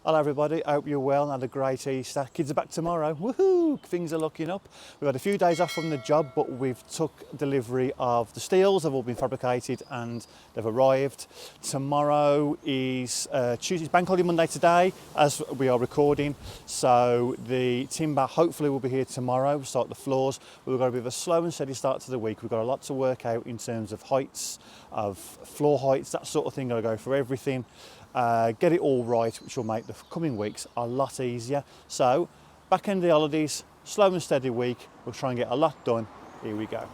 Hello everybody, hope you're well and had a great Easter. Kids are back tomorrow, woohoo! Things are looking up. We've had a few days off from the job, but we've took delivery of the steels. They've all been fabricated and they've arrived. Tomorrow is Tuesday, Bank Holiday Monday today, as we are recording. So the timber hopefully will be here tomorrow, start the floors. We've got a bit of a slow and steady start to the week. We've got a lot to work out in terms of heights, of floor heights, that sort of thing. Got to go through everything. Get it all right, which will make the coming weeks a lot easier. So, back end of the holidays, slow and steady week. We'll try and get a lot done. Here we go.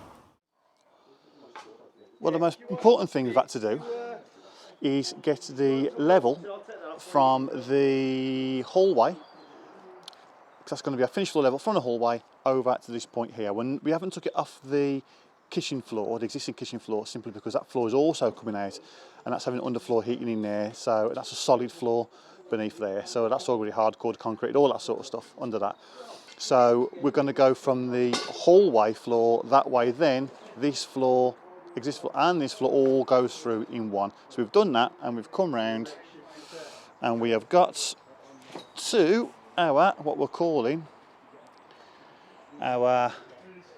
Well, the most important thing we've had to do is get the level from the hallway, because that's going to be a finished floor level from the hallway over to this point here. When we haven't took it off the kitchen floor, the existing kitchen floor, simply because that floor is also coming out and that's having underfloor heating in there, so that's a solid floor beneath there, so that's already hardcore concrete, all that sort of stuff under that. So we're going to go from the hallway floor that way, then this floor, existing floor and this floor all goes through in one. So we've done that and we've come round and we have got to our, what we're calling our,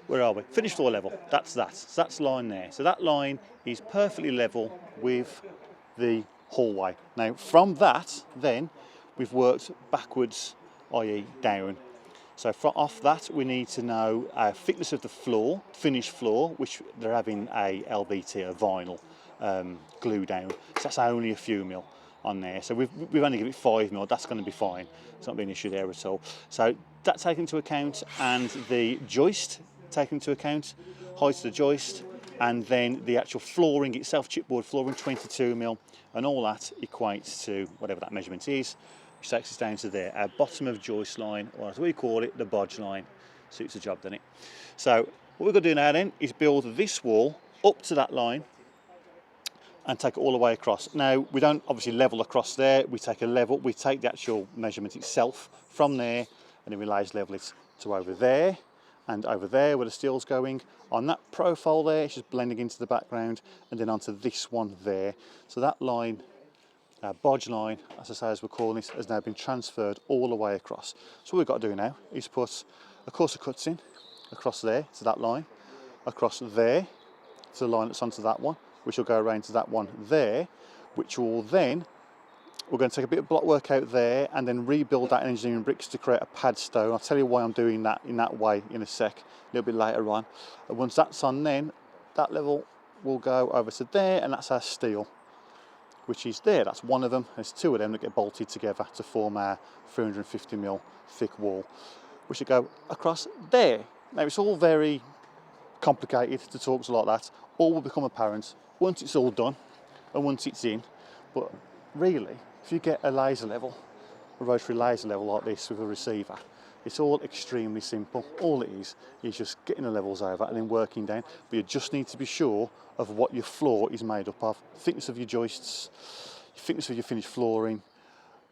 where are we? Finished floor level. That's that. So that's line there. So that line is perfectly level with the hallway. Now from that, then we've worked backwards, i.e. down. So off that, we need to know thickness of the floor, finished floor, which they're having a LVT, a vinyl glue down. So that's only a few mil on there. So we've only given it 5 mil. That's going to be fine. It's not being an issue there at all. So that's taken into account, and the joist taken into account, height of the joist, and then the actual flooring itself, chipboard flooring, 22 mil, and all that equates to whatever that measurement is, which takes us down to there, our bottom of joist line, or as we call it, the bodge line. Suits the job, doesn't it? So what we're going to do now then is build this wall up to that line and take it all the way across. Now we don't obviously level across there, we take a level, we take the actual measurement itself from there, and then we level it to over there, and over there where the steel's going. On that profile there, it's just blending into the background, and then onto this one there. So that line, bodge line, as I say, as we're calling it, has now been transferred all the way across. So what we've got to do now is put a course of cuts in across there to that line, across there to the line that's onto that one, which will go around to that one there, which will then, we're going to take a bit of block work out there and then rebuild that in engineering bricks to create a pad stone. I'll tell you why I'm doing that in that way in a sec, a little bit later on. And once that's on, then that level will go over to there, and that's our steel, which is there. That's one of them. There's two of them that get bolted together to form our 350 mil thick wall, which will go across there. Now it's all very complicated to talk to like that. All will become apparent once it's all done and once it's in. But really, if you get a laser level, a rotary laser level like this with a receiver, it's all extremely simple. All it is just getting the levels over and then working down. But you just need to be sure of what your floor is made up of. Thickness of your joists, thickness of your finished flooring,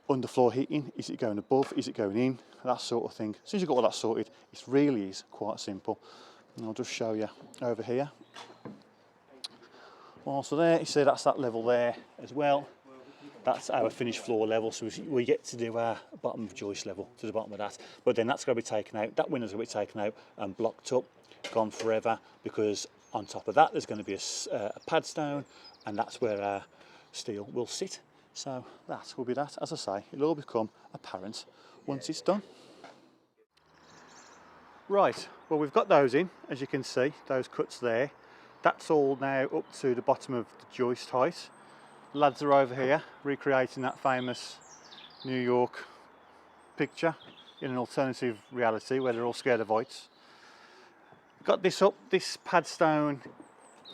underfloor heating, is it going above, is it going in, that sort of thing. As soon as you've got all that sorted, it really is quite simple. And I'll just show you over here. Also there, you see that's that level there as well. That's our finished floor level, so we get to do our bottom of joist level to the bottom of that. But then that's going to be taken out, that window's going to be taken out and blocked up, gone forever, because on top of that there's going to be a pad stone, and that's where our steel will sit. So that will be that. As I say, it'll all become apparent once it's done. Right, well we've got those in, as you can see, those cuts there. That's all now up to the bottom of the joist height. Lads are over here recreating that famous New York picture in an alternative reality where they're all scared of heights. Got this up, this pad stone,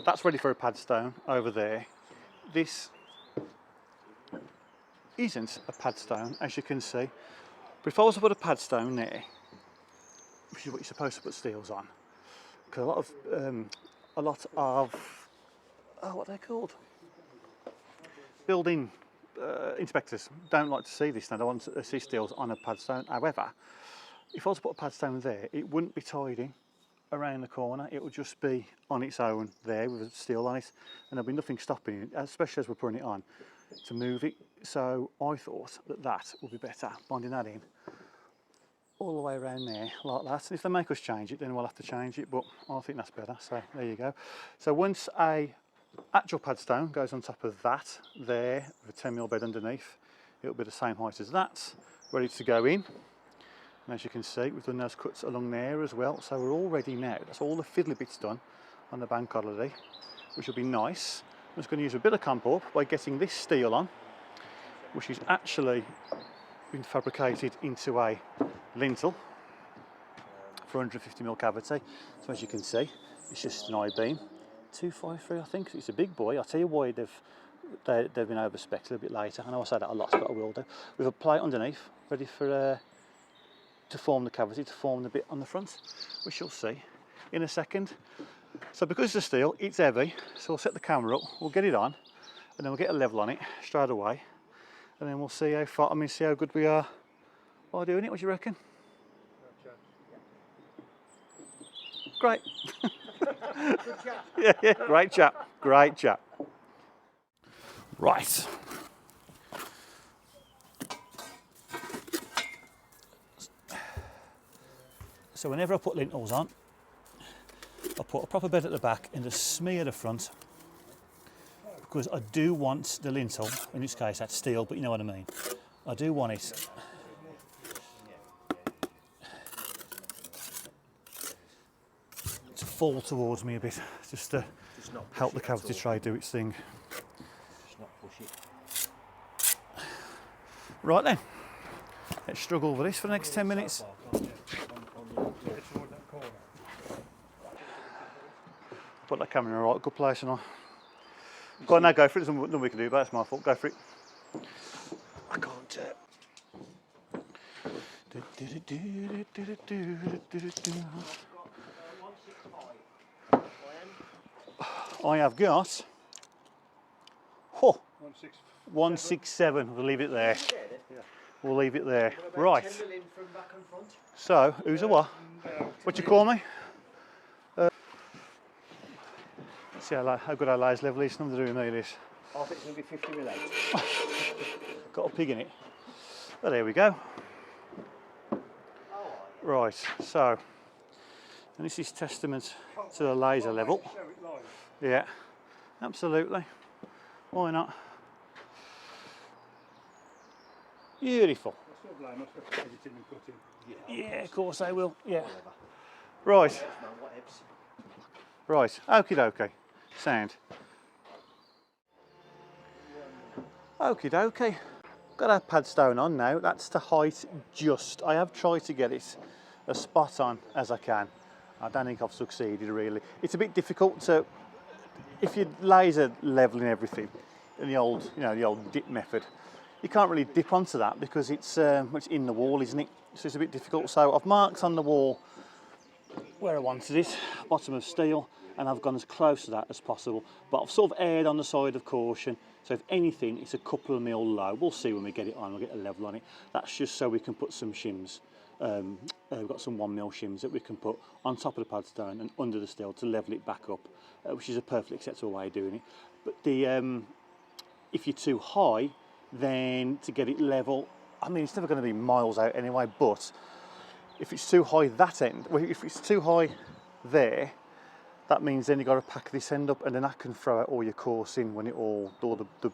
that's ready for a pad stone over there. This isn't a pad stone, as you can see. But if I was to put a pad stone there, which is what you're supposed to put steels on, because a lot of what are they called? Building inspectors don't like to see this now. They want to see steels on a pad stone. However, if I was to put a pad stone there, it wouldn't be tied in around the corner. It would just be on its own there with a steel on it, and there'll be nothing stopping it, especially as we're putting it on. to move it. So I thought that that would be better, binding that in all the way around there like that. And if they make us change it, then we'll have to change it, but I think that's better. So there you go. So once a actual pad stone goes on top of that there with a 10mm bed underneath, it'll be the same height as that, ready to go in. And as you can see, we've done those cuts along there as well, so we're all ready now. That's all the fiddly bits done on the bank holiday, which will be nice. I'm just going to use a bit of comp up by getting this steel on, which is actually been fabricated into a lintel for 150mm cavity. So as you can see, it's just an I-beam, 253 I think. It's a big boy. I'll tell you why they've been over-spec'd a little bit later. I know I say that a lot, but I will do. With a plate underneath, ready for to form the cavity, to form the bit on the front, which you'll see in a second. So because it's a steel, it's heavy, so we'll set the camera up, we'll get it on, and then we'll get a level on it straight away, and then we'll see how far, see how good we are while doing it. What do you reckon? Great. yeah, great chap, great chap. Right. So whenever I put lintels on, I put a proper bed at the back and a smear the front, because I do want the lintel, in this case that's steel, but you know what I mean. I do want it to fall towards me a bit, just to help the cavity tray do its thing. Just not push it. Right then, let's struggle with this for the next 10 minutes. Put that camera in a right good place and go on now, go for it. There's nothing we can do about it, it's my fault, go for it. I can't I have got 167, we'll leave it there. We'll leave it there. Right. So, who's a what? What do you call me? See how good our lies level is. Nothing to do with me, this. I think it's going to be 50mm. Got a pig in it. Well, there we go. Right, so, and this is testament to the laser level. Yeah, absolutely. Why not? Beautiful. Yeah, of course I will. Yeah. Right. Right. Okie dokie. Sound. Okie dokie. Got our pad stone on now. That's the height just. I have tried to get it as spot on as I can. I don't think I've succeeded really. It's a bit difficult to, if you laser leveling everything in the old, the old dip method, you can't really dip onto that because it's in the wall, isn't it? So it's a bit difficult. So I've marked on the wall where I wanted it, bottom of steel, and I've gone as close to that as possible. But I've sort of erred on the side of caution. So if anything, it's a couple of mil low. We'll see when we get it on, we'll get a level on it. That's just so we can put some shims. We've got some 1mm shims that we can put on top of the pad stone and under the steel to level it back up, which is a perfectly acceptable way of doing it. But if you're too high, then to get it level, it's never going to be miles out anyway, but if it's too high that end, well, if it's too high there, that means then you've got to pack this end up, and then that can throw out all your coursing when all the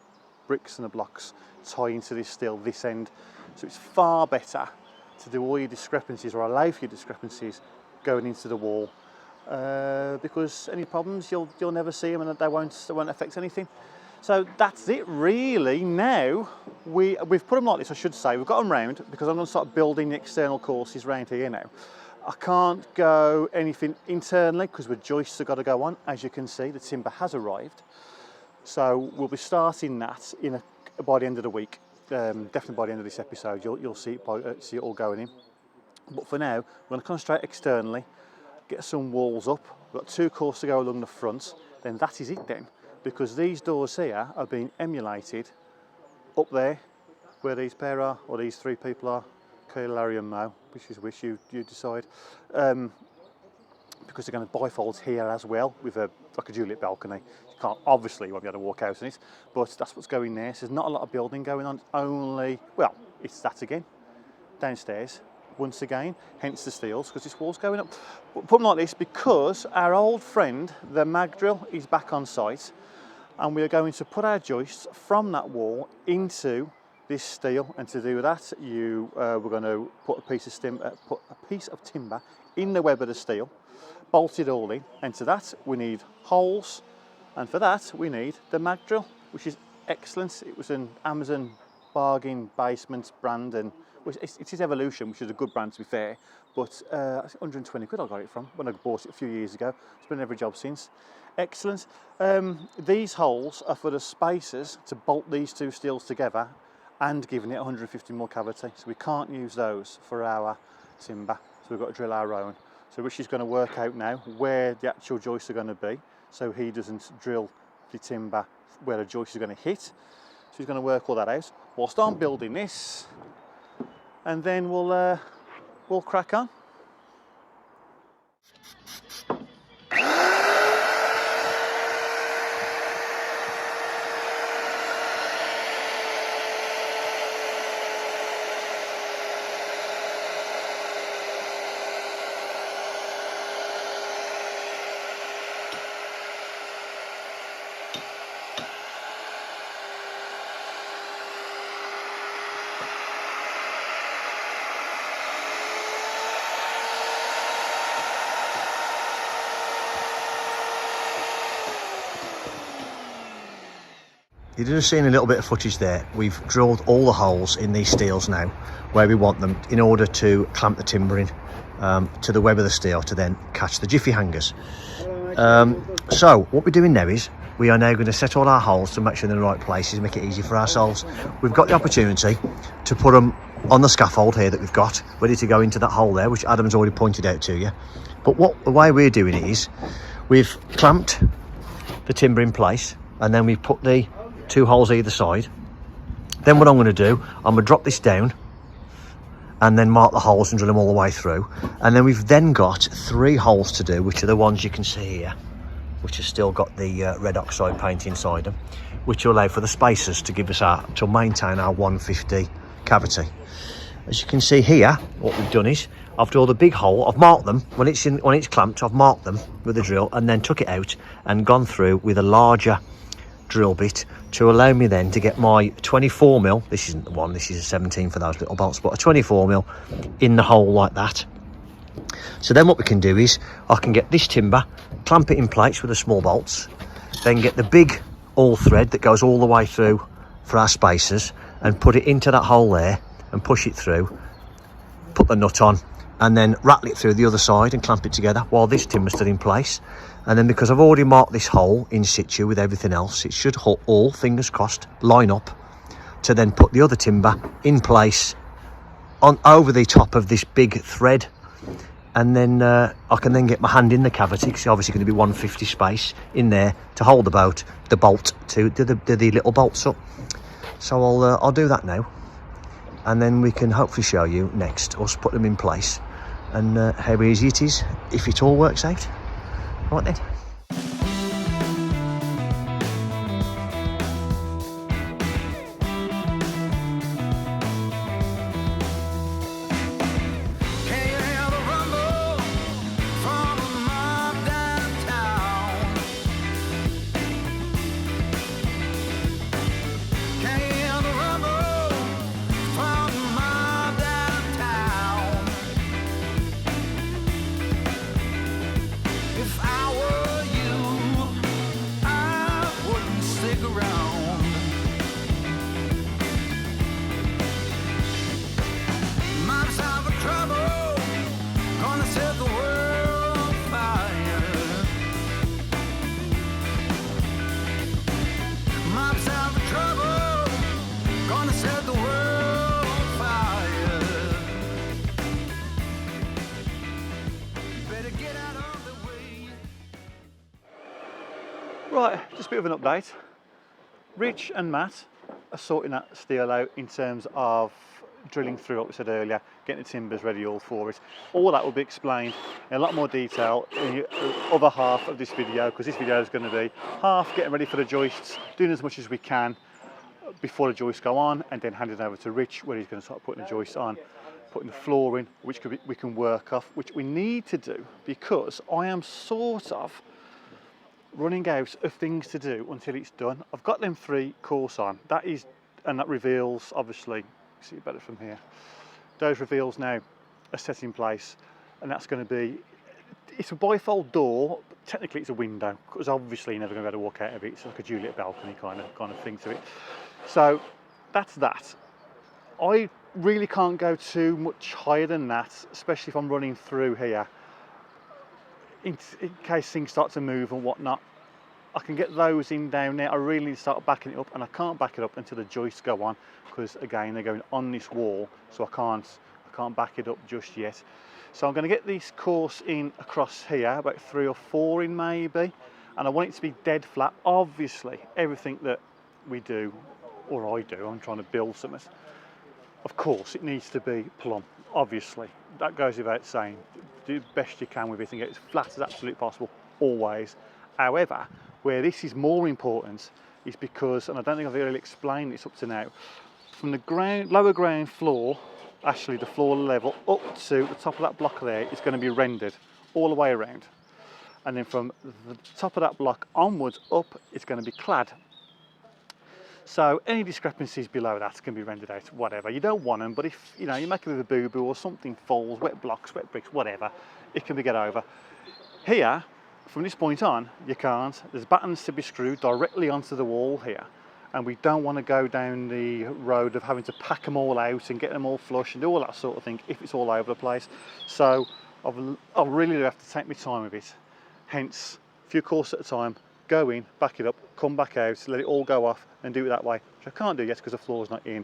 bricks and the blocks tie into this steel this end. So it's far better to do all your discrepancies, or allow for your discrepancies going into the wall, because any problems you'll never see them, and they won't affect anything. So that's it really. Now we've put them like this, I should say. We've got them round because I'm going to start building the external courses round here now. I can't go anything internally because the joists have got to go on. As you can see, the timber has arrived. So we'll be starting that by the end of the week. Definitely by the end of this episode, you'll see it all going in. But for now, we're going to concentrate externally, get some walls up. We've got 2 courses to go along the front. Then that is it then. Because these doors here are being emulated up there, where these pair are, or these 3 people are, Kyle, Larry and Mo, which you decide. Because they're going to bifolds here as well, with like a Juliet balcony. You Can't, obviously you won't be able to walk out in it, but that's what's going there. So there's not a lot of building going on, only, well, it's that again, downstairs, once again, hence the steels, because this wall's going up. But put them like this, because our old friend, the mag drill, is back on site, and we are going to put our joists from that wall into this steel, and to do that, we're going to put a piece of timber in the web of the steel, bolt it all in, and to that we need holes, and for that we need the mag drill, which is excellent. It was an Amazon bargain basement brand, and it is Evolution, which is a good brand to be fair, but 120 quid I got it from when I bought it a few years ago. It's been in every job since. Excellent. These holes are for the spacers to bolt these two steels together and giving it 150 mil cavity, so we can't use those for our timber, so we've got to drill our own. So Richie's going to work out now where the actual joists are going to be, so he doesn't drill the timber where the joist is going to hit. So he's going to work all that out whilst I'm building this, and then we'll crack on. You've just seen a little bit of footage there. We've drilled all the holes in these steels now where we want them in order to clamp the timber in to the web of the steel to then catch the jiffy hangers. So what we're doing now is we are now going to set all our holes to make sure they're in the right places, make it easy for ourselves. We've got the opportunity to put them on the scaffold here that we've got ready to go into that hole there, which Adam's already pointed out to you. But the way we're doing it is we've clamped the timber in place, and then we've put the 2 holes either side. Then what I'm going to do, I'm going to drop this down and then mark the holes and drill them all the way through. And then we've then got 3 holes to do, which are the ones you can see here, which have still got the red oxide paint inside them, which will allow for the spacers to give us to maintain our 150 cavity. As you can see here, what we've done is I've drilled a big hole. I've marked them when it's clamped. I've marked them with the drill and then took it out and gone through with a larger drill bit to allow me then to get my 24mm, this isn't the one, this is a 17 for those little bolts, but a 24mm in the hole like that. So then what we can do is I can get this timber, clamp it in place with the small bolts, then get the big all thread that goes all the way through for our spacers and put it into that hole there and push it through, put the nut on, and then rattle it through the other side and clamp it together while this timber's still in place. And then because I've already marked this hole in situ with everything else, it should all, fingers crossed, line up to then put the other timber in place on over the top of this big thread. And then I can then get my hand in the cavity, because it's obviously going to be 150 space in there to hold the bolt to the little bolts up. So I'll do that now, and then we can hopefully show you next us put them in place and how easy it is if it all works out. Right then. Right, just a bit of an update. Rich and Matt are sorting that steel out in terms of drilling through, like we said earlier, getting the timbers ready all for it. All that will be explained in a lot more detail in the other half of this video, because this video is going to be half getting ready for the joists, doing as much as we can before the joists go on, and then handing over to Rich, where he's going to start putting the joists on, putting the floor in, which we can work off, which we need to do because I am sort of running out of things to do until it's done. I've got them 3 course on. That is, and that reveals, obviously, see it better from here. Those reveals now are set in place, and that's going to be, it's a bifold door, but technically it's a window, because obviously you're never going to be able to walk out of it. It's like a Juliet balcony kind of thing to it. So that's that. I really can't go too much higher than that, especially if I'm running through here. In case things start to move and whatnot, I can get those in down there. I really need to start backing it up, and I can't back it up until the joists go on, because again they're going on this wall, so I can't back it up just yet. So I'm going to get this course in across here, about 3 or 4 in maybe, and I want it to be dead flat. Obviously everything that we do, or I do, I'm trying to build something, of course it needs to be plumb. Obviously that goes without saying. Do the best you can with it and get it as flat as absolutely possible, always. However, where this is more important is because, and I don't think I've really explained this up to now, from the lower ground floor, actually the floor level, up to the top of that block there is going to be rendered all the way around. And then from the top of that block onwards up, it's going to be clad. So any discrepancies below that can be rendered out, whatever. You don't want them, but if you make a bit of a boo-boo or something falls, wet blocks, wet bricks, whatever, it can be get over. Here, from this point on, you can't. There's buttons to be screwed directly onto the wall here, and we don't want to go down the road of having to pack them all out and get them all flush and do all that sort of thing if it's all over the place. So I really do have to take my time with it. Hence, a few courses at a time, go in, back it up, come back out, let it all go off and do it that way, which I can't do yet because the floor's not in.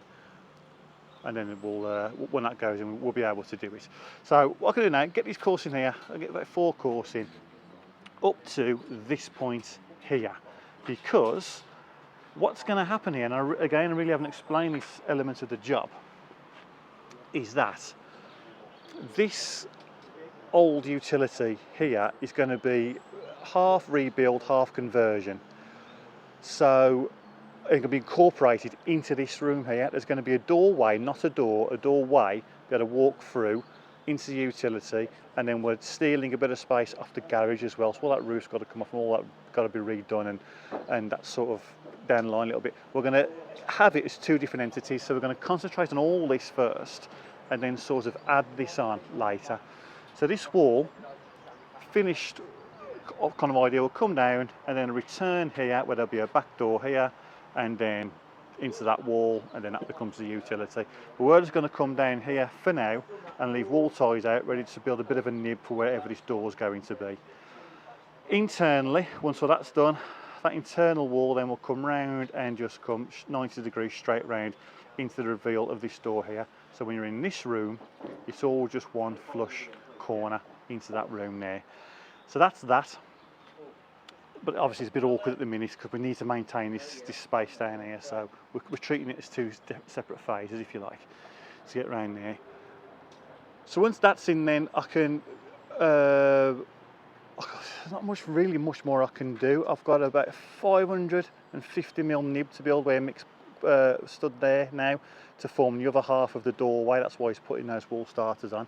And then we'll, when that goes in, we'll be able to do it. So what I can do now, get this course in here, I'll get about 4 course in, up to this point here, because what's going to happen here, and again I really haven't explained this element of the job, is that this old utility here is going to be half rebuild, half conversion. So it can be incorporated into this room here. There's going to be a doorway, not a door, a doorway, be able to walk through into the utility, and then we're stealing a bit of space off the garage as well. So all that roof's got to come off and all that got to be redone, and that's sort of down the line a little bit. We're going to have it as 2 different entities, so we're going to concentrate on all this first and then sort of add this on later. So this wall, finished kind of idea, will come down and then return here where there'll be a back door here and then into that wall, and then that becomes the utility. But we're just going to come down here for now and leave wall ties out ready to build a bit of a nib for wherever this door is going to be. Internally, once all that's done, that internal wall then will come round and just come 90 degrees straight round into the reveal of this door here. So when you're in this room, it's all just one flush corner into that room there. So that's that. But obviously it's a bit awkward at the minute because we need to maintain this space down here. So we're treating it as 2 separate phases, if you like, to get around there. So once that's in, then I can, there's not much more I can do. I've got about 550mm nib to build where Mick's stood there now to form the other half of the doorway. That's why he's putting those wall starters on.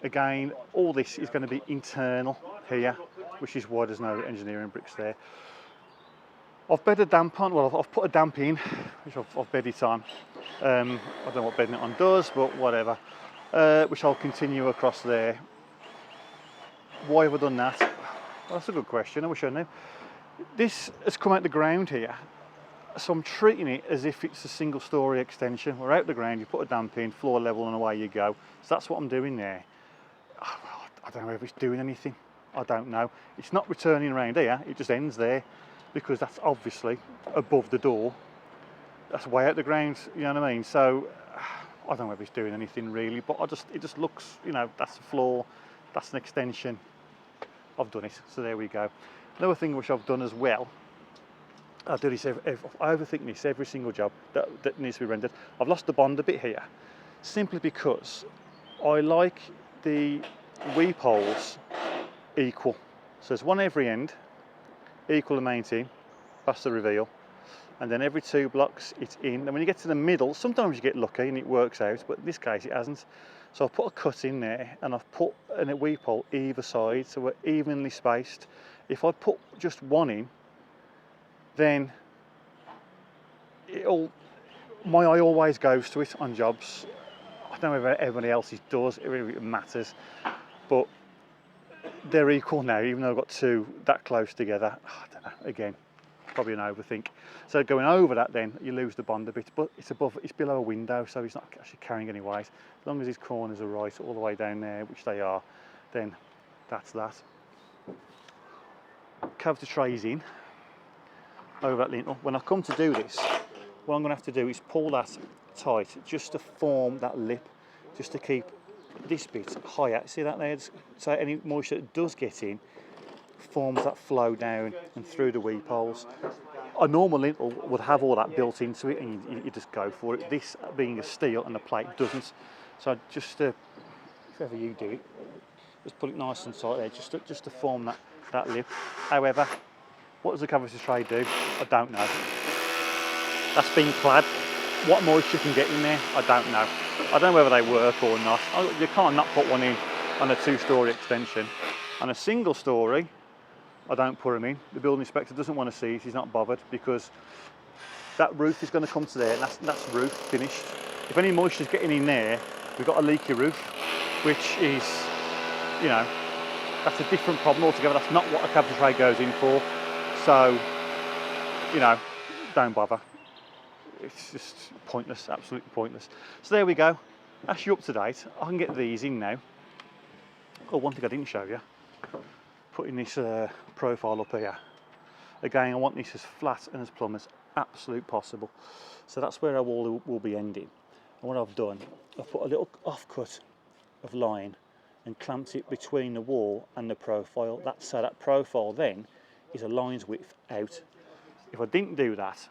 Again, all this is going to be internal here, which is why there's no engineering bricks there. I've bedded damp on, well I've put a damp in, which I've bedded it on. I don't know what bedding it on does, but whatever. Which I'll continue across there. Why have I done that? Well, that's a good question, I wish I knew. This has come out the ground here, so I'm treating it as if it's a single story extension. We're out the ground, you put a damp in, floor level, and away you go. So that's what I'm doing there. I don't know if it's doing anything. I don't know. It's not returning around here, it just ends there, because that's obviously above the door. That's way out the ground, you know what I mean? So I don't know if it's doing anything really, but it just looks, that's the floor, that's an extension. I've done it, so there we go. Another thing which I've done as well I do this, I overthink this every single job that needs to be rendered. I've lost the bond a bit here, simply because I like the weep holes equal. So there's one every end, equal the main team, that's the reveal. And then every 2 blocks it's in. And when you get to the middle, sometimes you get lucky and it works out, but in this case it hasn't. So I've put a cut in there and I've put a weep hole either side, so we're evenly spaced. If I put just one in, then my eye always goes to it on jobs. I don't know whether everybody else's does, it really matters, but they're equal now, even though I've got 2 that close together. I don't know, again, probably an overthink. So going over that, then you lose the bond a bit, but it's below a window, so he's not actually carrying any weight. As long as his corners are right all the way down there, which they are, then that's that. Cavity trays in over that lintel. When I come to do this, what I'm going to have to do is pull that tight just to form that lip, just to keep this bit higher. See that there? So any moisture that does get in forms that flow down and through the weep holes. A normal lintel would have all that built into it, and you just go for it. This being a steel and the plate doesn't. So just if ever you do it, just put it nice and tight there, just to form that lip. However, what does the cavity tray do? I don't know. That's been clad. What moisture can get in there, I don't know. I don't know whether they work or not. You can't not put one in on a 2-storey extension. On a single storey, I don't put them in. The building inspector doesn't want to see it, he's not bothered, because that roof is going to come to there, and that's roof finished. If any moisture is getting in there, we've got a leaky roof, which is, you know, that's a different problem altogether. That's not what a cavity tray goes in for. So, you know, don't bother. It's just pointless, absolutely pointless. So there we go. That's you up to date. I can get these in now. Oh, one thing I didn't show you. Putting this profile up here. Again, I want this as flat and as plumb as absolute possible. So that's where our wall will be ending. And what I've done, I've put a little offcut of line and clamped it between the wall and the profile. So that profile then is a line's width out. If I didn't do that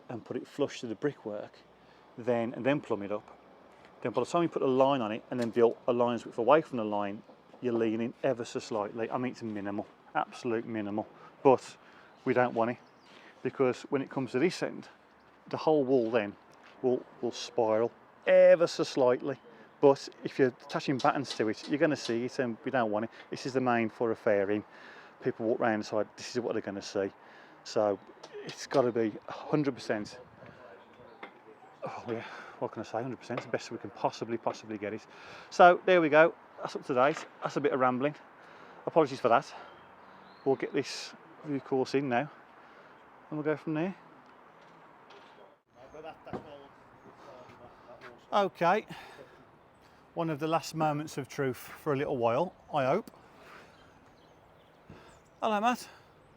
and put it flush to the brickwork, and then plumb it up, then by the time you put a line on it and then build a line's width away from the line, you're leaning ever so slightly. I mean, it's minimal, absolute minimal, but we don't want it, because when it comes to this end, the whole wall then will spiral ever so slightly. But if you're attaching battens to it, you're going to see it, and we don't want it. This is the main for a fairing. People walk around the side, this is what they're going to see. So it's got to be 100%. Oh yeah, what can I say? 100%, the best we can possibly get it. So there we go. That's up to date. That's a bit of rambling. Apologies for that. We'll get this review course in now, and we'll go from there. Okay. One of the last moments of truth for a little while, I hope. Hello, Matt.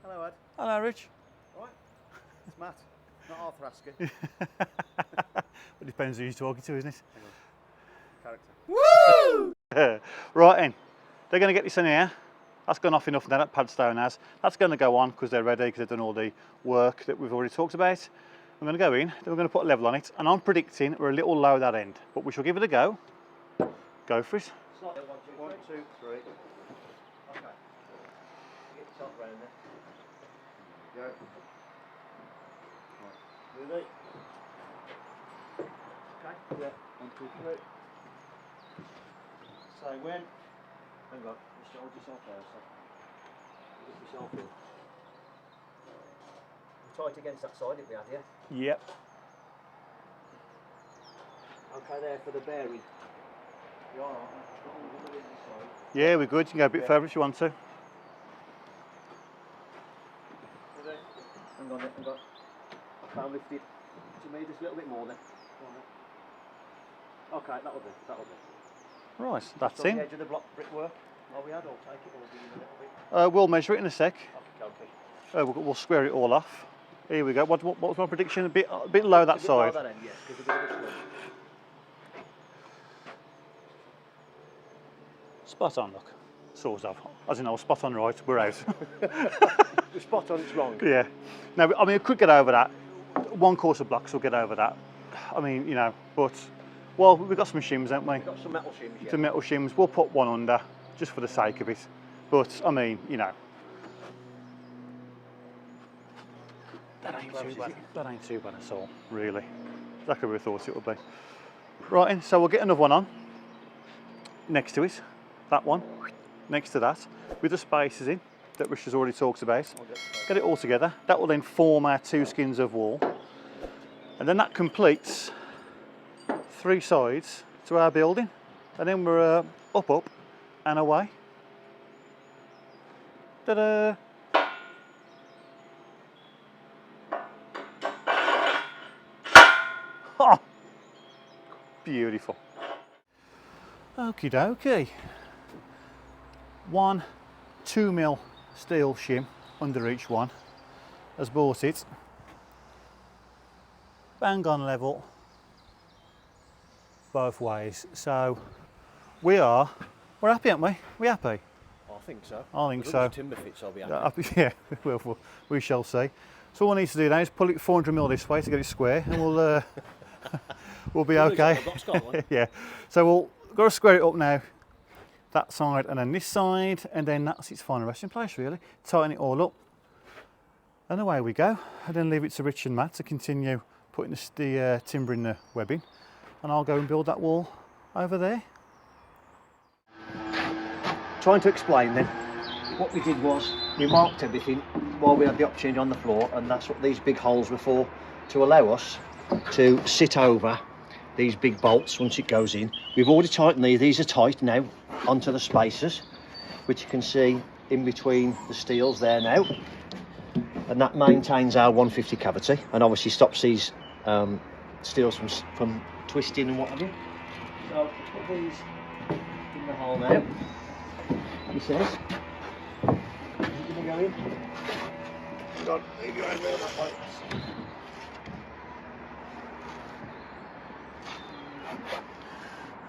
Hello, Ed. Hello, Rich. Right. It's Matt, not Arthur Askin. It depends who you're talking to, isn't it? Character. Woo! Right then, they're going to get this in here. That's gone off enough now, that Padstone has. That's going to go on because they're ready, because they've done all the work that we've already talked about. I'm going to go in, then we're going to put a level on it, and I'm predicting we're a little low that end, but we shall give it a go. Go for it. 1, 2, 3. Okay. Get top round there. Go. Right. Ready? Okay. Yeah. 1, 2, 3. So when? Hang on. Just hold yourself there. So. Get yourself in. Tight against that side if we had, yeah? Yep. Okay, there for the bearing. Yeah, we're good. You can go a bit further if you want to. Hang on, hang on. I'll lift it to me just a little bit more then. Okay, that'll do. Right, that's on in. the edge of the block brickwork. Oh, we had all take it all in a little bit. We'll measure it in a sec. Okay. We'll square it all off. Here we go. What was my prediction? A bit low that side. That end, yes, because a bit of a Spot on, look. sort of. As in, I was spot on right, we're out. The spot on, it's wrong. Yeah. No, I mean, I could get over that. One course of blocks will get over that. I mean, you know, but, well, we've got some shims, haven't we? We've got some metal shims, yeah. Some metal shims. We'll put one under, just for the sake of it. But, I mean, you know. That ain't too bad. That ain't too bad at all, really. Exactly where we thought it would be. Right, and so we'll get another one on. Next to it. That one. Next to that. With the spaces in, that Rich has already talked about. Get it all together. That will then form our 2 skins of wall. And then that completes 3 sides to our building. And then we're up, and away. Ta-da! Oh, beautiful. Okie dokie. 1 2mm steel shim under each one. Has bought it. Bang on level both ways. So we're happy, aren't we? We happy? I think so. I think As so. long as timber fits, I'll be happy. Yeah, we shall see. So all we need to do now is pull it 400mm this way to get it square, and we'll we'll be okay. Yeah. So we'll got to square it up now. That side and then this side, and then that's its final resting place really. Tighten it all up, and away we go. And then leave it to Rich and Matt to continue putting the timber in the webbing, and I'll go and build that wall over there. Trying to explain then, what we did was we marked everything while we had the opportunity on the floor, and that's what these big holes were for, to allow us to sit over these big bolts once it goes in. We've already tightened these are tight now onto the spacers, which you can see in between the steels there now, and that maintains our 150 cavity and obviously stops these steels from twisting and what have you. So put these in the hole now. He says, is it going to go in? God, maybe I will that way.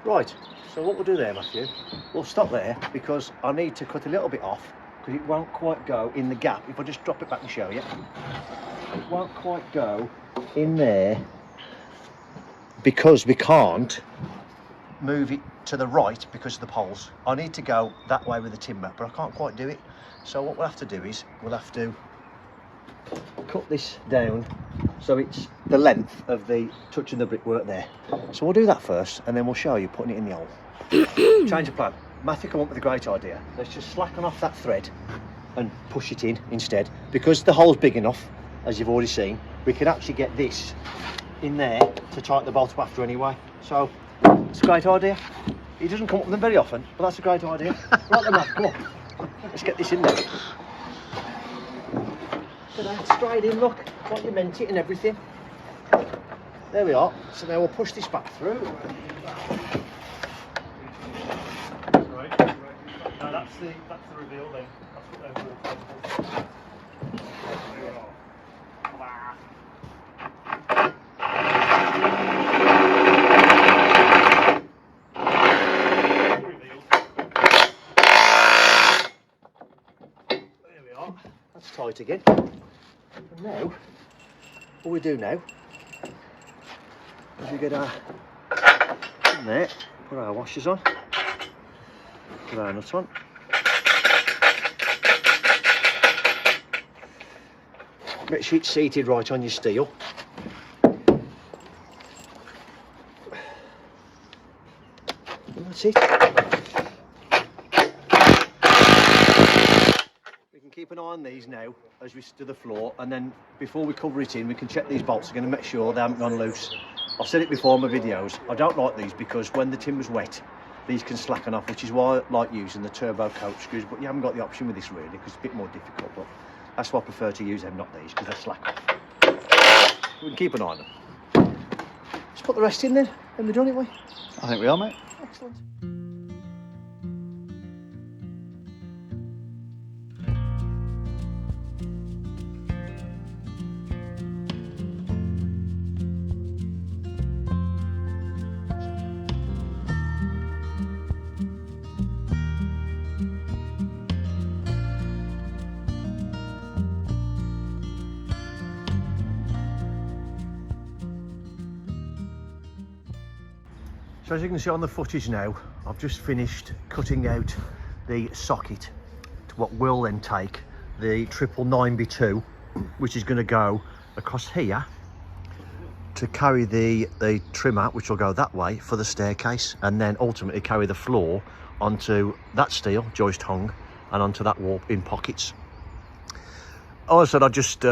Right, so what we'll do there, Matthew, we'll stop there because I need to cut a little bit off because it won't quite go in the gap. If I just drop it back and show you, it won't quite go in there because we can't move it to the right because of the poles. I need to go that way with the timber, but I can't quite do it. So what we'll have to do is we'll have to cut this down so it's the length of the touching the brickwork there. So we'll do that first, and then we'll show you putting it in the hole. Change of plan. Matthew come up with a great idea. Let's just slacken off that thread and push it in instead, because the hole's big enough, as you've already seen. We can actually get this in there to tighten the bolt up after anyway. So it's a great idea. He doesn't come up with them very often, but that's a great idea. Right then, Matt, come on. Let's get this in there. Straight in, look, like you meant it and everything. There we are. So now we'll push this back through. Right. No, that's the reveal then. That's what they're for. There we are. That's tight again. And now, what we do now is we get our in there, put our washers on, put our nut on. Make sure it's seated right on your steel. And that's it. We can keep an eye on these now as we do the floor, and then before we cover it in we can check these bolts again and make sure they haven't gone loose. I've said it before in my videos, I don't like these because when the timber's wet these can slacken off, which is why I like using the turbo coat screws, but you haven't got the option with this really because it's a bit more difficult, but that's why I prefer to use them, not these, because they slack off. We can keep an eye on them. Let's put the rest in then, and we're done, ain't we? I think we are, mate. Excellent. So as you can see on the footage now, I've just finished cutting out the socket to what will then take the 999x2, which is going to go across here to carry the trimmer, which will go that way for the staircase, and then ultimately carry the floor onto that steel joist hung and onto that wall in pockets. As I said, I just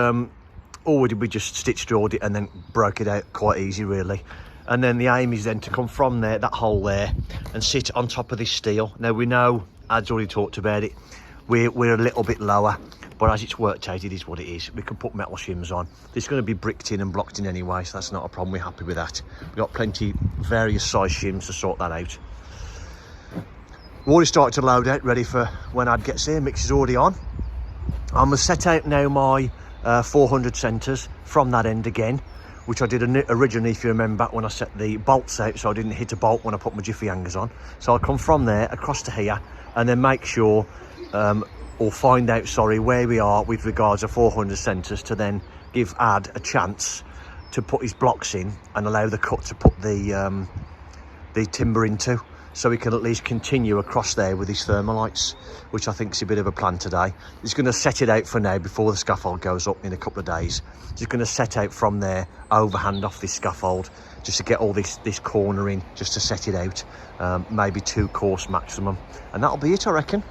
we just stitch drawed it and then broke it out quite easy really. And then the aim is then to come from there, that hole there, and sit on top of this steel. Now we know, Ad's already talked about it, we're a little bit lower, but as it's worked out, it is what it is. We can put metal shims on. It's going to be bricked in and blocked in anyway, so that's not a problem. We're happy with that. We've got plenty, various size shims to sort that out. We've already started to load out, ready for when Ad gets here. Mix is already on. I'm going to set out now my 400 centres from that end again, which I did originally, if you remember, when I set the bolts out, so I didn't hit a bolt when I put my jiffy hangers on. So I'll come from there across to here and then make sure, or find out, sorry, where we are with regards to 400 centres, to then give Ad a chance to put his blocks in and allow the cut to put the timber into, so we can at least continue across there with his thermalites, which I think is a bit of a plan today. He's going to set it out for now before the scaffold goes up in a couple of days. Just going to set out from there, overhand off this scaffold, just to get all this corner in, just to set it out, maybe 2 course maximum, and that'll be it, I reckon.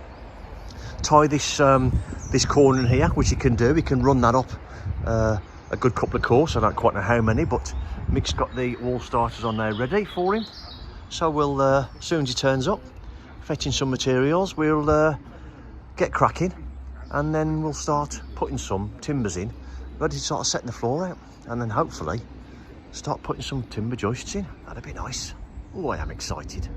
Tie this this corner in here, which he can do. He can run that up a good couple of course. I don't quite know how many, but Mick's got the wall starters on there ready for him. So we'll, as soon as he turns up, fetching some materials, we'll get cracking, and then we'll start putting some timbers in, ready to start setting the floor out, and then hopefully start putting some timber joists in. That'd be nice. Oh, I am excited.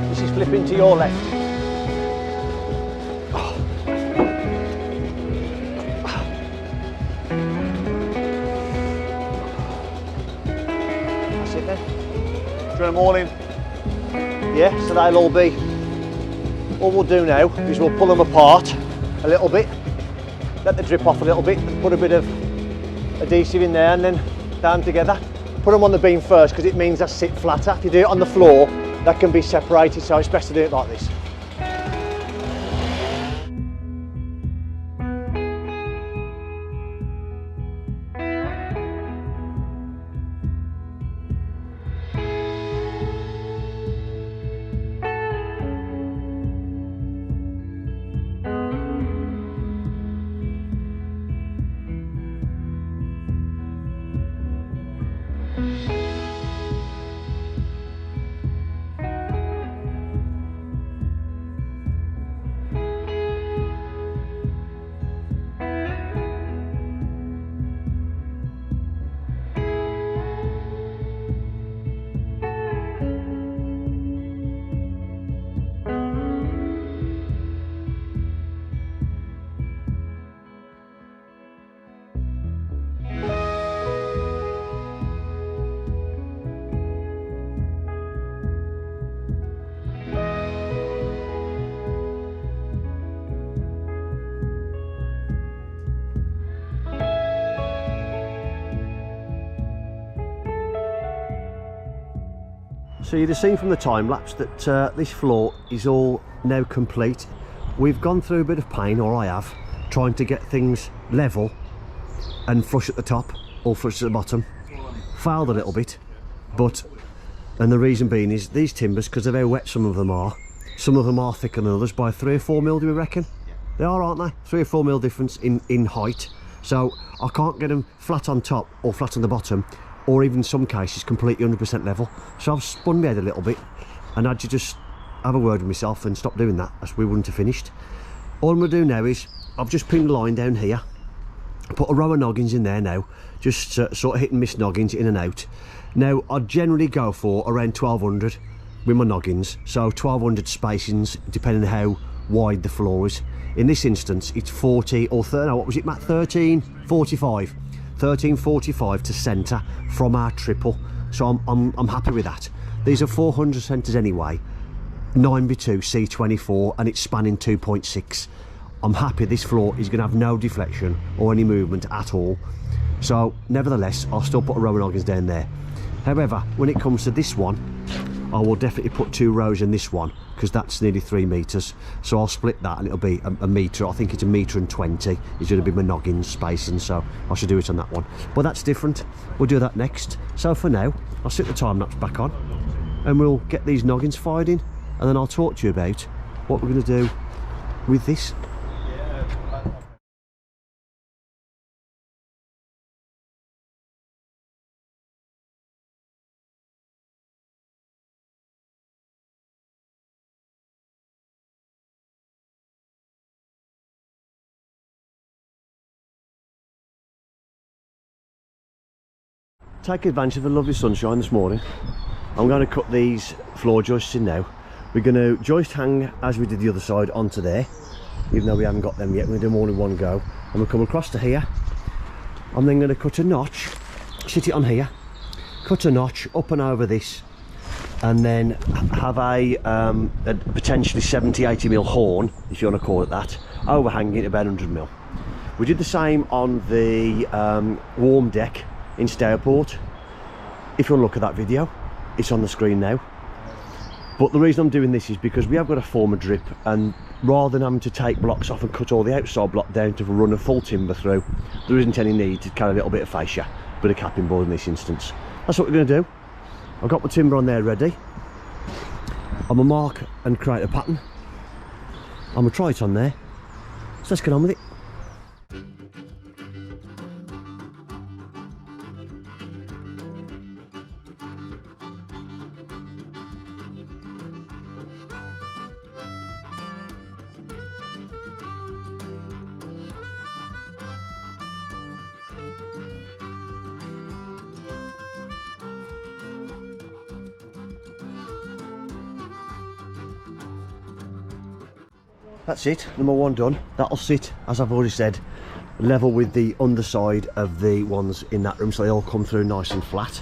This is flipping to your left. That's it then. Drill them all in. Yeah, so they'll all be. All we'll do now is we'll pull them apart a little bit, let the drip off a little bit, put a bit of adhesive in there and then down together. Put them on the beam first because it means they sit flatter. If you do it on the floor, that can be separated, so it's best to do it like this. So you'd have seen from the time lapse that this floor is all now complete. We've gone through a bit of pain, or I have, trying to get things level and flush at the top or flush at the bottom. Failed a little bit, and the reason being is these timbers, because of how wet some of them are thicker than others by 3 or 4 mil, do we reckon? They are, aren't they? 3 or 4 mil difference in height. So I can't get them flat on top or flat on the bottom, or even in some cases completely 100% level. So I've spun my head a little bit and had to just have a word with myself and stop doing that, as we wouldn't have finished. All I'm going to do now is I've just pinned the line down here, put a row of noggins in there now, just sort of hit and miss noggins in and out. Now I generally go for around 1200 with my noggins, so 1200 spacings depending on how wide the floor is. In this instance it's 40 or 30, no, what was it Matt, 1345 to centre from our triple, so I'm happy with that. These are 400 centres anyway, 9x2 C24, and it's spanning 2.6. I'm happy this floor is going to have no deflection or any movement at all. So nevertheless, I'll still put a row of noggins down there. However, when it comes to this one, I will definitely put 2 rows in this one, because that's nearly 3 metres. So I'll split that and it'll be a metre. I think it's 1.20 m is going to be my noggin spacing, so I should do it on that one. But that's different. We'll do that next. So for now, I'll stick the time lapse back on and we'll get these noggins fired in, and then I'll talk to you about what we're going to do with this. Take advantage of the lovely sunshine this morning. I'm going to cut these floor joists in now. We're going to joist hang as we did the other side onto there, even though we haven't got them yet. We're going to do them all in one go, and we'll come across to here. I'm then going to cut a notch, sit it on here, cut a notch up and over this, and then have a potentially 70-80 mil horn, if you want to call it that, overhanging about 100 mil. We did the same on the warm deck in Stourport. If you want to look at that video, it's on the screen now. But the reason I'm doing this is because we have got to form a drip, and rather than having to take blocks off and cut all the outside block down to run a full timber through, there isn't any need to carry a little bit of fascia, bit of capping board in this instance. That's what we're going to do. I've got my timber on there ready. I'm going to mark and create a pattern. I'm going to try it on there. So let's get on with it. That's it, number 1 done. That'll sit, as I've already said, level with the underside of the ones in that room, so they all come through nice and flat,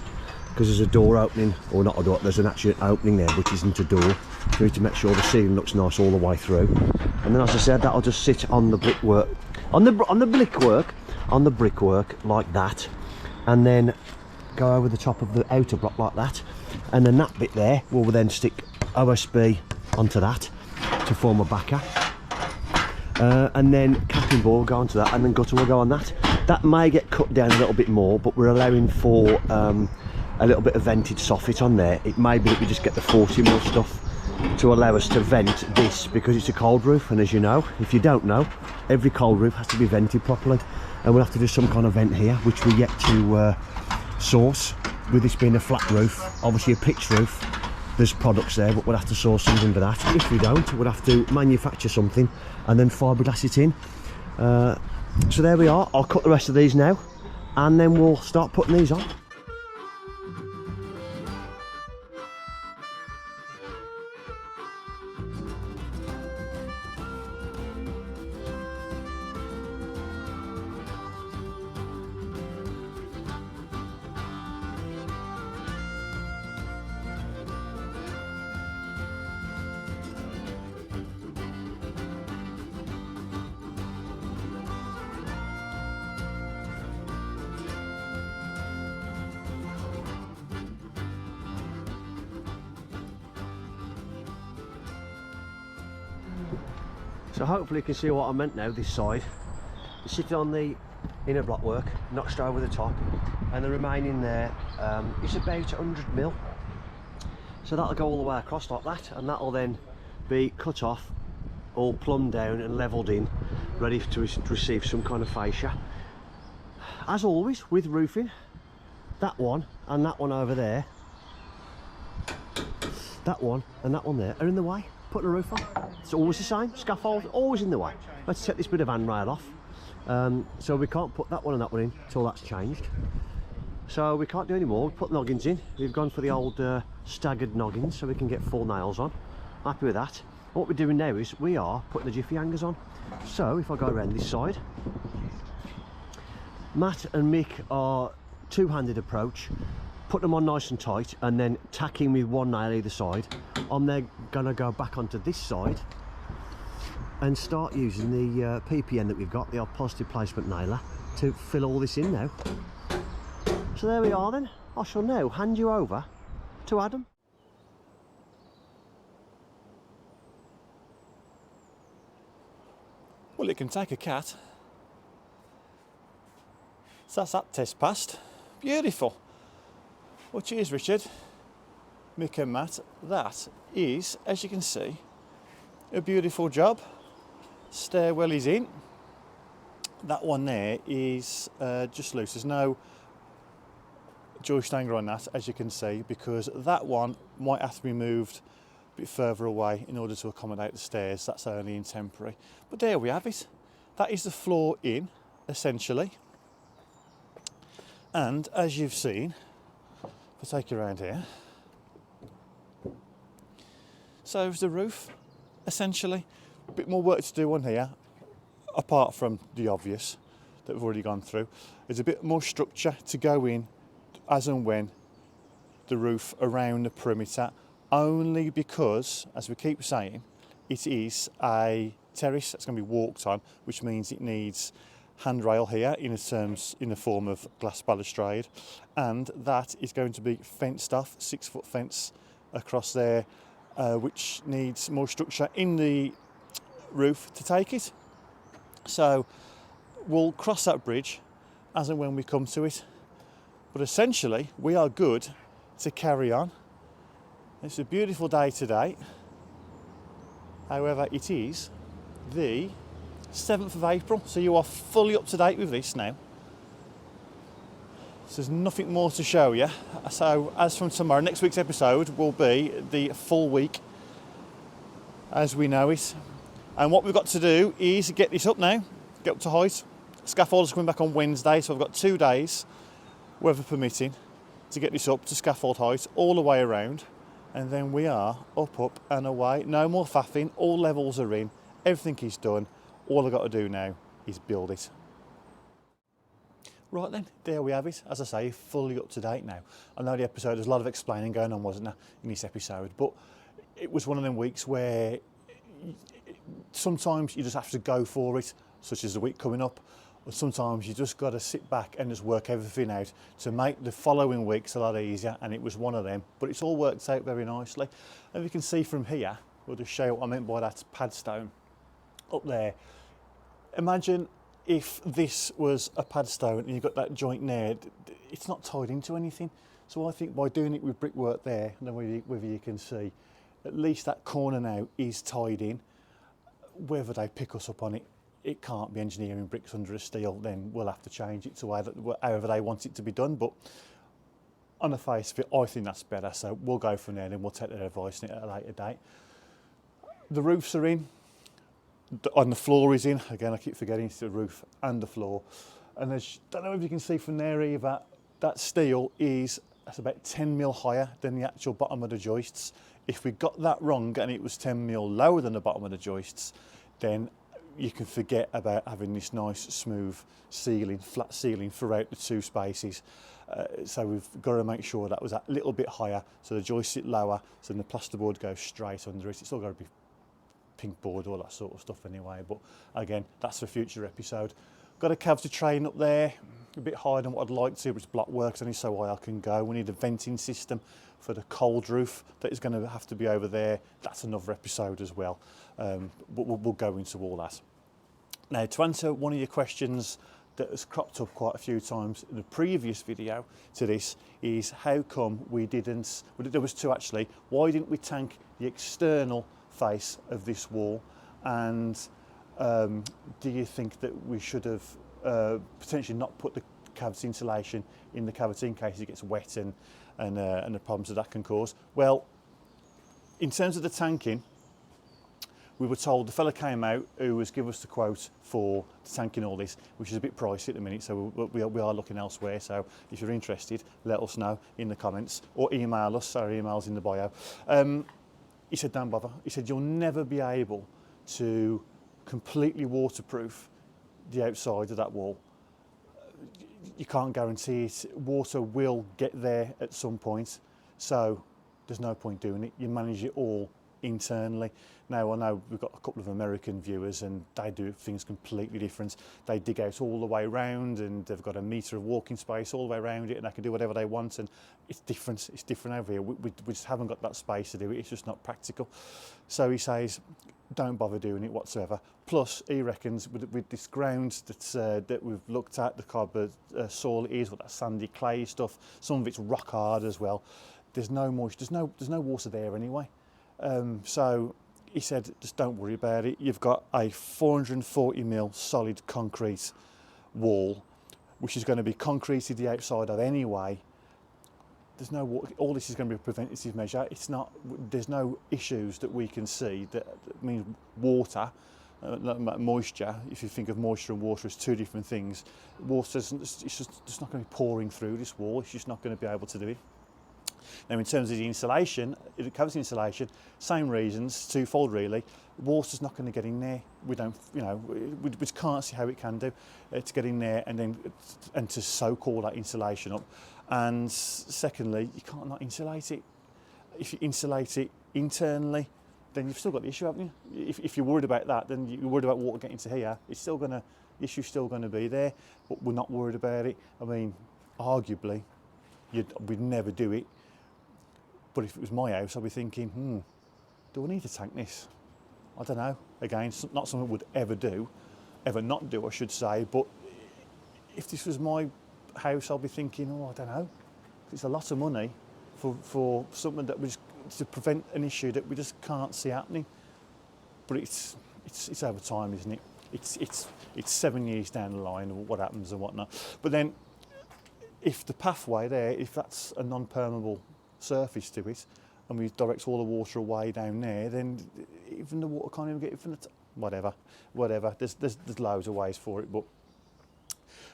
because there's a door opening, or not a door, there's an actual opening there which isn't a door, for you to make sure the ceiling looks nice all the way through. And then, as I said, that'll just sit on the brickwork, on the brickwork like that, and then go over the top of the outer block like that, and then that bit there will then stick OSB onto that to form a backer. And then capping board will go onto that, and then gutter will go on that. That may get cut down a little bit more, but we're allowing for a little bit of vented soffit on there. It may be that we just get the 40 mil stuff to allow us to vent this, because it's a cold roof, and as you know, if you don't know, every cold roof has to be vented properly, and we'll have to do some kind of vent here, which we're yet to source, with this being a flat roof. Obviously a pitch roof, there's products there, but we'll have to source something for that. If we don't, we'll have to manufacture something and then fiberglass it in. So there we are. I'll cut the rest of these now, and then we'll start putting these on. So hopefully you can see what I meant now. This side is sitting on the inner block work, notched over the top, and the remaining there is about 100 mil. So that'll go all the way across like that, and that'll then be cut off, all plumbed down and levelled in, ready to receive some kind of fascia. As always with roofing, that one and that one over there, that one and that one there are in the way. Putting a roof on, it's always the same. Scaffold always in the way. Let's take this bit of handrail off, so we can't put that one and that one in until that's changed. So we can't do any more. We've put noggins in. We've gone for the old staggered noggins so we can get full nails on. Happy with that. What we're doing now is we are putting the jiffy hangers on. So if I go around this side, Matt and Mick are two-handed approach, put them on nice and tight and then tacking with one nail either side. I'm then going to go back onto this side and start using the PPN that we've got, the old positive placement nailer, to fill all this in now. So there we are then. I shall now hand you over to Adam. Well, it can take a cat. So that's that test passed. Beautiful. Well, cheers, Richard, Mick and Matt. That is, as you can see, a beautiful job. Stairwell is in. That one there is just loose. There's no joist hanger on that, as you can see, because that one might have to be moved a bit further away in order to accommodate the stairs. That's only in temporary. But there we have it. That is the floor in, essentially. And as you've seen, if I take you around here, so is the roof, essentially. A bit more work to do on here, apart from the obvious that we've already gone through. There's a bit more structure to go in as and when the roof around the perimeter, only because, as we keep saying, it is a terrace that's going to be walked on, which means it needs handrail here in the form of glass balustrade, and that is going to be fenced off, 6-foot fence across there, which needs more structure in the roof to take it. So we'll cross that bridge as and when we come to it. But essentially, we are good to carry on. It's a beautiful day today. However, it is the 7th of April, so you are fully up to date with this now. So there's nothing more to show you. So as from tomorrow, next week's episode will be the full week as we know it. And what we've got to do is get this up now, get up to height. Scaffold's coming back on Wednesday, so I've got 2 days, weather permitting, to get this up to scaffold height all the way around, and then we are up and away. No more faffing, all levels are in, everything is done. All I've got to do now is build it. Right then, there we have it. As I say, fully up to date now. I know the episode, there's a lot of explaining going on, wasn't there, in this episode, but it was one of them weeks where sometimes you just have to go for it, such as the week coming up. But sometimes you just got to sit back and just work everything out to make the following weeks a lot easier, and it was one of them. But it's all worked out very nicely. And you can see from here, we'll just show you what I meant by that pad stone up there. Imagine if this was a pad stone and you've got that joint there, it's not tied into anything. So I think by doing it with brickwork there, I don't know whether you can see, at least that corner now is tied in. Whether they pick us up on it, it can't be engineering bricks under a steel, then we'll have to change it to however they want it to be done. But on the face of it, I think that's better. So we'll go from there and we'll take their advice on it at a later date. The roofs are in, on the floor is in. Again, I keep forgetting it's the roof and the floor. And there's, don't know if you can see from there either, that steel is, that's about 10 mil higher than the actual bottom of the joists. If we got that wrong and it was 10 mil lower than the bottom of the joists, then you can forget about having this nice smooth ceiling, flat ceiling throughout the two spaces. So we've got to make sure that was a little bit higher, so the joists sit lower, so then the plasterboard goes straight under it. It's all got to be pink board, all that sort of stuff anyway, but again, that's for a future episode. Got a cavity train up there, a bit higher than what I'd like to, but it's block works, only so high I can go. We need a venting system for the cold roof that is going to have to be over there. That's another episode as well, but we'll go into all that. Now, to answer one of your questions that has cropped up quite a few times in the previous video to this is how come we didn't, well, there was two actually, why didn't we tank the external face of this wall, and do you think that we should have potentially not put the cavity insulation in the cavity in case it gets wet and the problems that can cause? Well, in terms of the tanking, We were told, the fella came out who was giving us the quote for the tanking all this, which is a bit pricey at the minute, so we are looking elsewhere. So if you're interested, let us know in the comments or email us. Our email's in the bio. He said, don't bother. He said, you'll never be able to completely waterproof the outside of that wall. You can't guarantee it. Water will get there at some point, so there's no point doing it. You manage it all internally. Now, I know we've got a couple of American viewers and they do things completely different. They dig out all the way around and they've got a metre of walking space all the way around it and they can do whatever they want, and it's different. It's different over here. We just haven't got that space to do it. It's just not practical. So he says, don't bother doing it whatsoever. Plus, he reckons with this ground that we've looked at, the kind of soil it is, with that sandy clay stuff, some of it's rock hard as well. There's no moisture, there's no water there anyway. So he said, just don't worry about it. You've got a 440mm solid concrete wall, which is going to be concreted the outside of anyway. There's no water. All this is going to be a preventative measure. It's not. There's no issues that we can see that means water, moisture. If you think of moisture and water as two different things, water it's just not going to be pouring through this wall. It's just not going to be able to do it. Now, in terms of the insulation, if it covers the insulation, same reasons, twofold really. Water's not going to get in there. We don't, we just can't see how it can do to get in there and to soak all that insulation up. And secondly, you can't not insulate it. If you insulate it internally, then you've still got the issue, haven't you? If you're worried about that, then you're worried about water getting to here. The issue's still going to be there, but we're not worried about it. I mean, arguably, we'd never do it. But if it was my house, I'd be thinking, do I need to tank this? I don't know. Again, not something I would ever not do, I should say. But if this was my house, I'll be thinking, I don't know. It's a lot of money for something that to prevent an issue that we just can't see happening. But it's over time, isn't it? It's 7 years down the line of what happens and whatnot. But then, if the pathway there, if that's a non-permeable surface to it, and we direct all the water away down there, then even the water can't even get from the whatever. There's loads of ways for it, but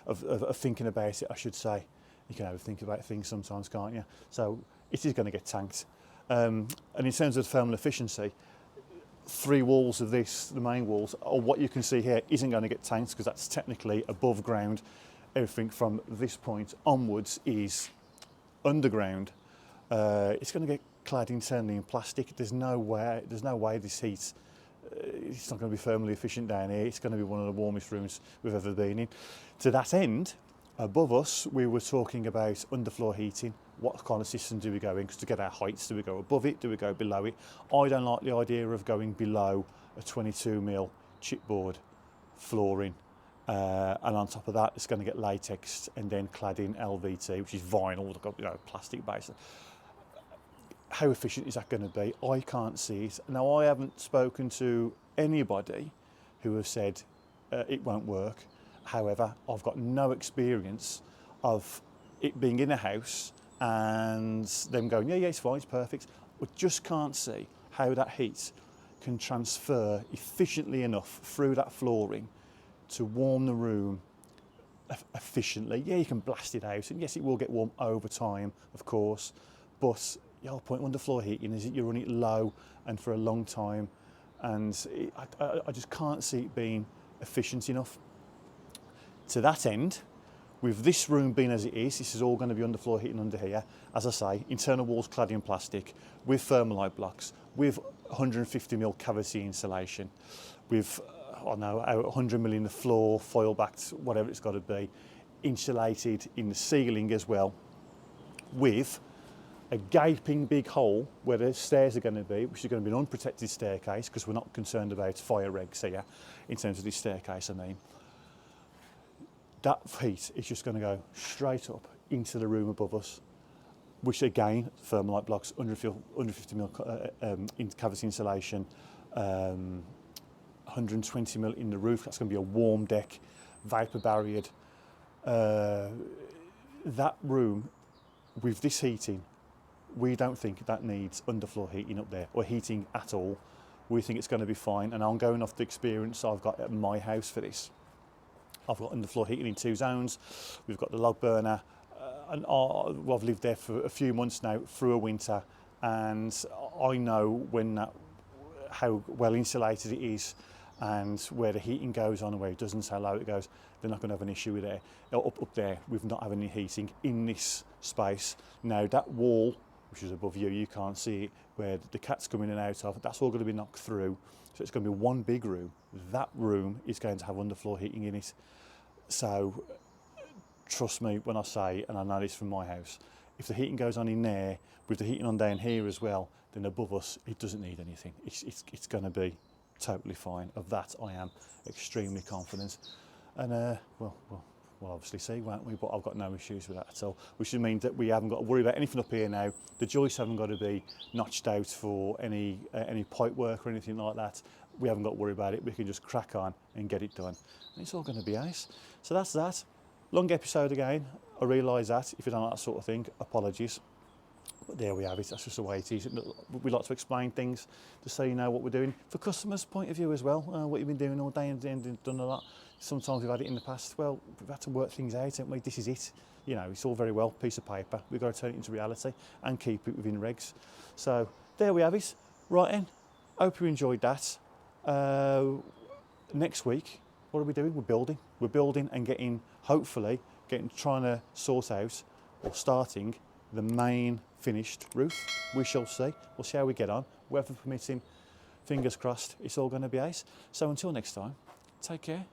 of thinking about it, I should say. You can overthink about things sometimes, can't you? So it is going to get tanked. And in terms of thermal efficiency, 3 walls of this, the main walls, or what you can see here, isn't going to get tanked because that's technically above ground. Everything from this point onwards is underground. It's going to get clad internally in plastic. There's no way this heat. It's not going to be thermally efficient down here. It's going to be one of the warmest rooms we've ever been in. To that end, above us, we were talking about underfloor heating. What kind of system do we go in? Because to get our heights, do we go above it? Do we go below it? I don't like the idea of going below a 22mm chipboard flooring. And on top of that, it's going to get latex and then clad in LVT, which is vinyl, plastic base. How efficient is that going to be? I can't see it. Now, I haven't spoken to anybody who has said it won't work. However, I've got no experience of it being in a house and them going, yeah, it's fine, it's perfect. I just can't see how that heat can transfer efficiently enough through that flooring to warm the room efficiently. Yeah, you can blast it out, and yes, it will get warm over time, of course, but the whole point of underfloor heating is that you run it low and for a long time, and I just can't see it being efficient enough. To that end, with this room being as it is, this is all going to be underfloor heating under here. As I say, internal walls clad in plastic, with thermalite blocks, with 150mm cavity insulation, with 100mm in the floor, foil backed, whatever it's got to be, insulated in the ceiling as well, with a gaping big hole where the stairs are going to be, which is going to be an unprotected staircase because we're not concerned about fire regs here in terms of this staircase. That heat is just going to go straight up into the room above us, which again, thermalite blocks, 150mm in cavity insulation, 120mm in the roof. That's going to be a warm deck, vapor barriered. That room, with this heating, we don't think that needs underfloor heating up there, or heating at all. we think it's going to be fine, and I'm going off the experience I've got at my house for this. I've got underfloor heating in 2 zones. We've got the log burner, and I've lived there for a few months now through a winter, and I know how well insulated it is, and where the heating goes on and where it doesn't, how low it goes. They're not going to have an issue with there. Up there, we've not having any heating in this space. Now that wall, which is above you, you can't see it, where the cat's coming in and out of, that's all going to be knocked through. So it's going to be one big room. That room is going to have underfloor heating in it. So trust me when I say, and I know this from my house, if the heating goes on in there, with the heating on down here as well, then above us, it doesn't need anything. It's going to be totally fine. Of that, I am extremely confident. And we'll obviously see, won't we? But I've got no issues with that at all, which would mean that we haven't got to worry about anything up here now. The joists haven't got to be notched out for any pipe work or anything like that. We haven't got to worry about it. We can just crack on and get it done. And it's all going to be ace. So that's that. Long episode again. I realise that. If you don't like that sort of thing, apologies. But there we have it. That's just the way it is. We like to explain things just so you know what we're doing. For customers' point of view as well, what you've been doing all day and done a lot. Sometimes we've had it in the past. Well, we've had to work things out, haven't we? This is it. You know, it's all very well, piece of paper. We've got to turn it into reality and keep it within regs. So there we have it. Right then. Hope you enjoyed that. Next week, what are we doing? We're building. We're building and trying to sort out or starting the main finished roof. We shall see. We'll see how we get on. Weather permitting, fingers crossed, it's all going to be ace. So until next time, take care.